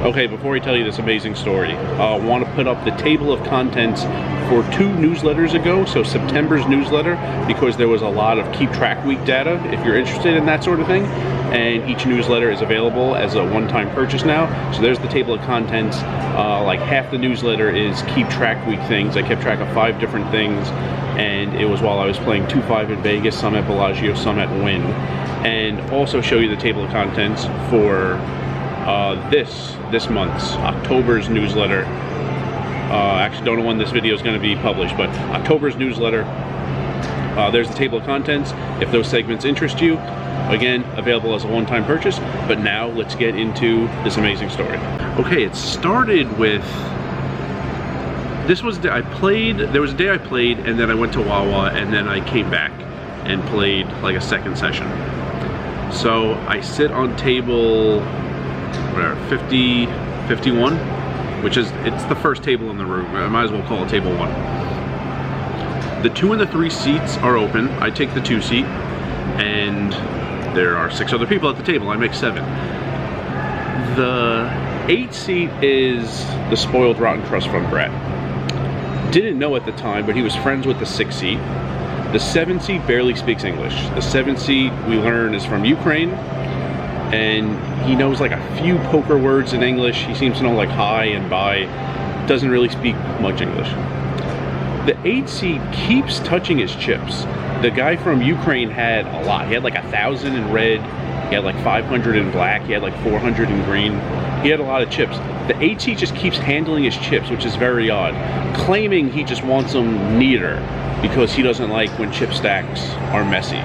Okay, before I tell you this amazing story, I want to put up the table of contents for 2 newsletters ago, so September's newsletter, because there was a lot of Keep Track Week data, if you're interested in that sort of thing, and each newsletter is available as a one-time purchase now. So there's the table of contents. Like half the newsletter is Keep Track Week things. I kept track of 5 different things, and it was while I was playing 2-5 in Vegas, some at Bellagio, some at Wynn, and also show you the table of contents for this month's October's newsletter. Actually, don't know when this video is going to be published, but October's newsletter. There's the table of contents. If those segments interest you, again, available as a one-time purchase. But now let's get into this amazing story. Okay, it started with, this was the day I played. There was a day I played, and then I went to Wawa, and then I came back and played like a second session. So I sit on table, whatever, 50, 51, which is, it's the first table in the room. I might as well call it table 1. The 2 and the 3 seats are open. I take the 2 seat, and there are 6 other people at the table. I make 7. The 8 seat is the spoiled, rotten trust fund brat. Didn't know at the time, but he was friends with the 6 seat. The 7 seat barely speaks English. The 7 seat, we learn, is from Ukraine, and he knows like a few poker words in English. He seems to know like hi and bye. Doesn't really speak much English. The 8 seat keeps touching his chips. The guy from Ukraine had a lot. He had like 1,000 in red. He had like 500 in black. He had like 400 in green. He had a lot of chips. The 8 seat just keeps handling his chips, which is very odd. Claiming he just wants them neater because he doesn't like when chip stacks are messy.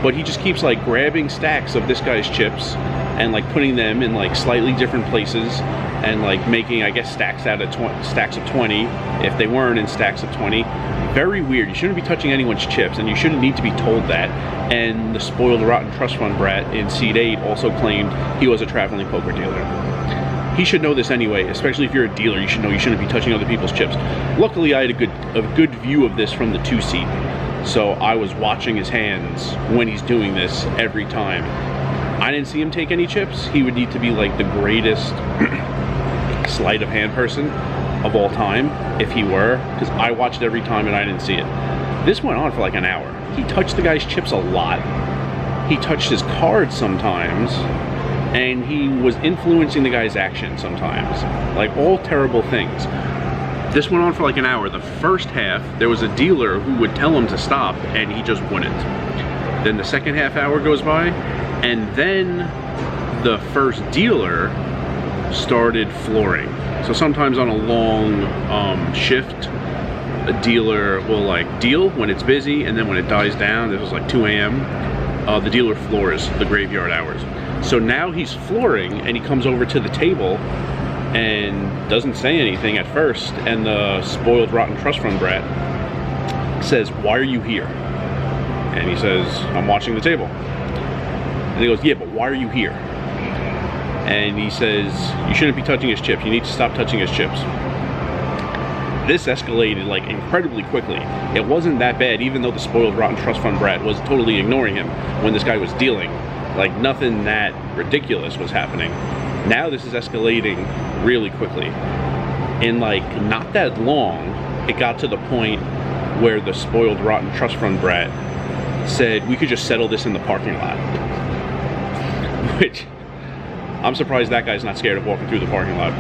But he just keeps like grabbing stacks of this guy's chips and like putting them in like slightly different places and like making, I guess, stacks out of stacks of 20 if they weren't in stacks of 20. Very weird. You shouldn't be touching anyone's chips, and you shouldn't need to be told that. And the spoiled, rotten trust fund brat in seat 8 also claimed he was a traveling poker dealer. He should know this anyway, especially if you're a dealer. You should know you shouldn't be touching other people's chips. Luckily, I had a good view of this from the 2 seat. So I was watching his hands when he's doing this every time. I didn't see him take any chips. He would need to be like the greatest sleight of hand person of all time if he were, because I watched every time and I didn't see it. This went on for like an hour. He touched the guy's chips a lot. He touched his cards sometimes, and he was influencing the guy's action sometimes. Like all terrible things. This went on for like an hour. The first half, there was a dealer who would tell him to stop, and he just wouldn't. Then the second half hour goes by, and then the first dealer started flooring. So sometimes on a long shift, a dealer will like deal when it's busy, and then when it dies down, this was like 2 a.m., the dealer floors the graveyard hours. So now he's flooring, and he comes over to the table and doesn't say anything at first, and the spoiled, rotten trust fund brat says, "Why are you here?" And he says, "I'm watching the table." And he goes, "Yeah, but why are you here?" And he says, "You shouldn't be touching his chips. You need to stop touching his chips." This escalated like incredibly quickly. It wasn't that bad, even though the spoiled, rotten trust fund brat was totally ignoring him when this guy was dealing. Like nothing that ridiculous was happening. Now this is escalating really quickly. In like not that long, it got to the point where the spoiled, rotten trust fund brat said we could just settle this in the parking lot. Which, I'm surprised that guy's not scared of walking through the parking lot.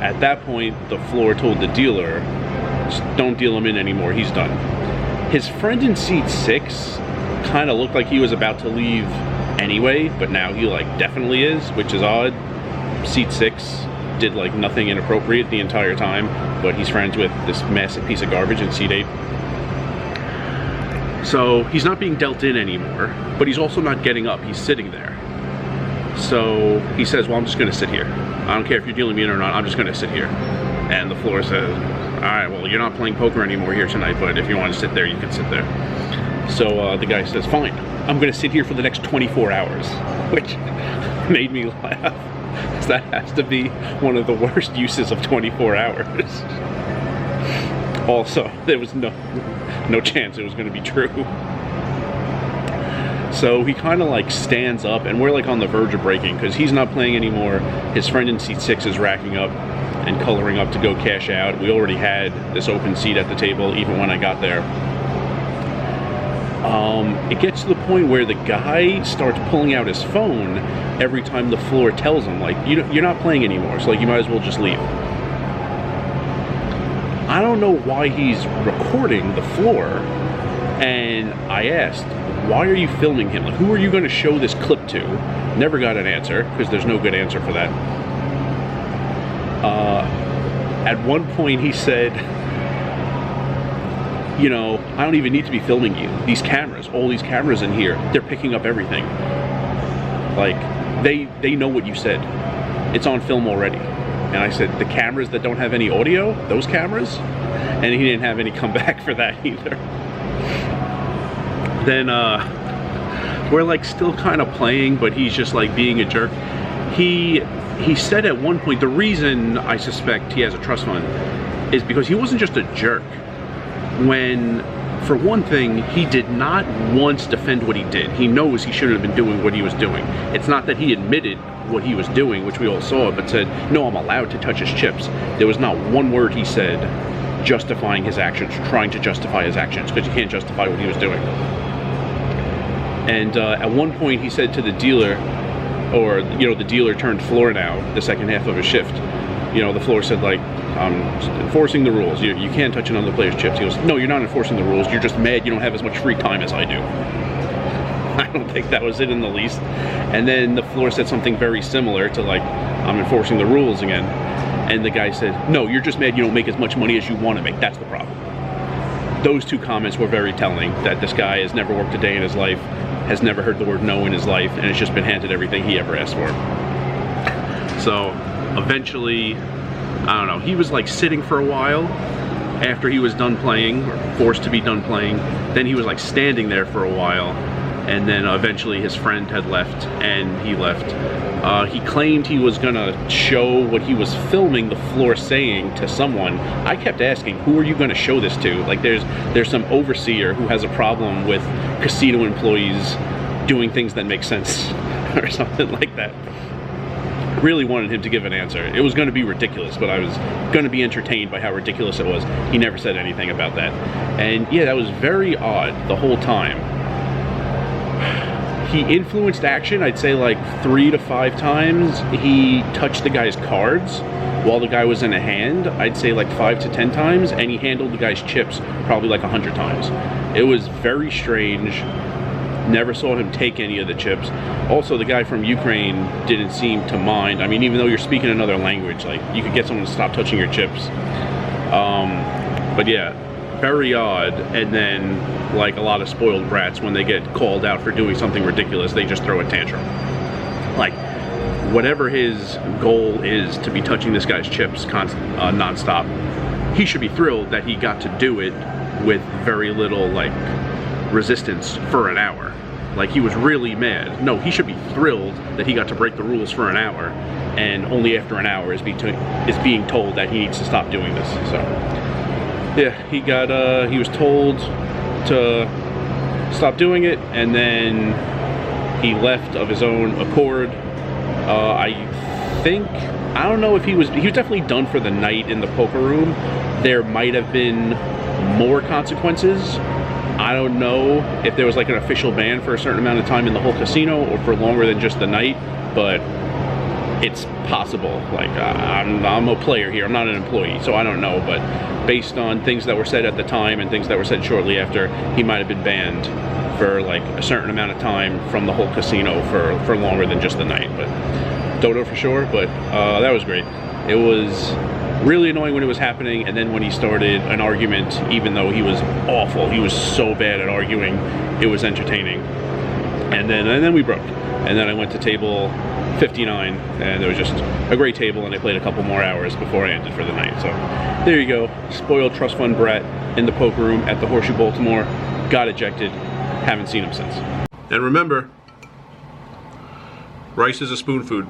At that point, the floor told the dealer, don't deal him in anymore, he's done. His friend in seat 6 kind of looked like he was about to leave anyway, but now he like definitely is, which is odd. Seat 6 did like nothing inappropriate the entire time, but he's friends with this massive piece of garbage in seat 8. So he's not being dealt in anymore, but he's also not getting up, he's sitting there. So he says, well, I'm just gonna sit here. I don't care if you're dealing me in or not, I'm just gonna sit here. And the floor says, all right, well, you're not playing poker anymore here tonight, but if you want to sit there, you can sit there. So the guy says, fine, I'm gonna sit here for the next 24 hours, which made me laugh. Because that has to be one of the worst uses of 24 hours. Also, there was no chance it was gonna be true. So he kind of like stands up, and we're like on the verge of breaking because he's not playing anymore. His friend in seat 6 is racking up and coloring up to go cash out. We already had this open seat at the table even when I got there. It gets to the point where the guy starts pulling out his phone every time the floor tells him, like, you're not playing anymore, so like you might as well just leave. I don't know why he's recording the floor, and I asked, why are you filming him? Like, who are you going to show this clip to? Never got an answer, because there's no good answer for that. At one point he said, you know, I don't even need to be filming you. These cameras, all these cameras in here, they're picking up everything. Like, they know what you said. It's on film already. And I said, the cameras that don't have any audio, those cameras? And he didn't have any comeback for that either. Then we're like still kind of playing, but he's just like being a jerk. He said at one point, the reason I suspect he has a trust fund is because he wasn't just a jerk. When, for one thing, he did not once defend what he did. He knows he shouldn't have been doing what he was doing. It's not that he admitted what he was doing, which we all saw, but said, no, I'm allowed to touch his chips. There was not one word he said justifying his actions, trying to justify his actions, because you can't justify what he was doing. And at one point he said to the dealer, or, you know, the dealer turned floor now, the second half of his shift. You know, the floor said, like, I'm enforcing the rules. You can't touch another player's chips. He goes, no, you're not enforcing the rules. You're just mad you don't have as much free time as I do. I don't think that was it in the least. And then the floor said something very similar to, like, I'm enforcing the rules again. And the guy said, no, you're just mad you don't make as much money as you want to make. That's the problem. Those two comments were very telling, that this guy has never worked a day in his life, has never heard the word no in his life, and has just been handed everything he ever asked for. So eventually, I don't know, he was like sitting for a while after he was done playing, or forced to be done playing. Then he was like standing there for a while, and then eventually his friend had left, and he left. He claimed he was gonna show what he was filming the floor saying to someone. I kept asking, who are you gonna show this to? Like, there's some overseer who has a problem with casino employees doing things that make sense, or something like that. Really wanted him to give an answer. It was going to be ridiculous, but I was going to be entertained by how ridiculous it was. He never said anything about that. And yeah, that was very odd the whole time. He influenced action, I'd say like 3 to 5 times. He touched the guy's cards while the guy was in a hand, I'd say like 5 to 10 times, and he handled the guy's chips probably like 100 times. It was very strange. Never saw him take any of the chips. Also, the guy from Ukraine didn't seem to mind. I mean, even though you're speaking another language, like, you could get someone to stop touching your chips. But yeah, very odd. And then, like a lot of spoiled brats, when they get called out for doing something ridiculous, they just throw a tantrum. Like, whatever his goal is to be touching this guy's chips non-stop, he should be thrilled that he got to do it with very little, like, resistance for an hour. Like, he was really mad. No, he should be thrilled that he got to break the rules for an hour, and only after an hour is being told that he needs to stop doing this. So yeah, he was told to stop doing it, and then he left of his own accord. I don't know if he was definitely done for the night in the poker room. There might have been more consequences. I don't know if there was like an official ban for a certain amount of time in the whole casino, or for longer than just the night, but it's possible. Like, I'm a player here, I'm not an employee, so I don't know, but based on things that were said at the time and things that were said shortly after, he might have been banned for like a certain amount of time from the whole casino for longer than just the night. But don't know for sure, but that was great. It was really annoying when it was happening, and then when he started an argument, even though he was awful, he was so bad at arguing, it was entertaining. And then we broke. And then I went to table 59, and it was just a great table, and I played a couple more hours before I ended for the night. So there you go, spoiled trust fund brat in the poker room at the Horseshoe Baltimore, got ejected, haven't seen him since. And remember, rice is a spoon food.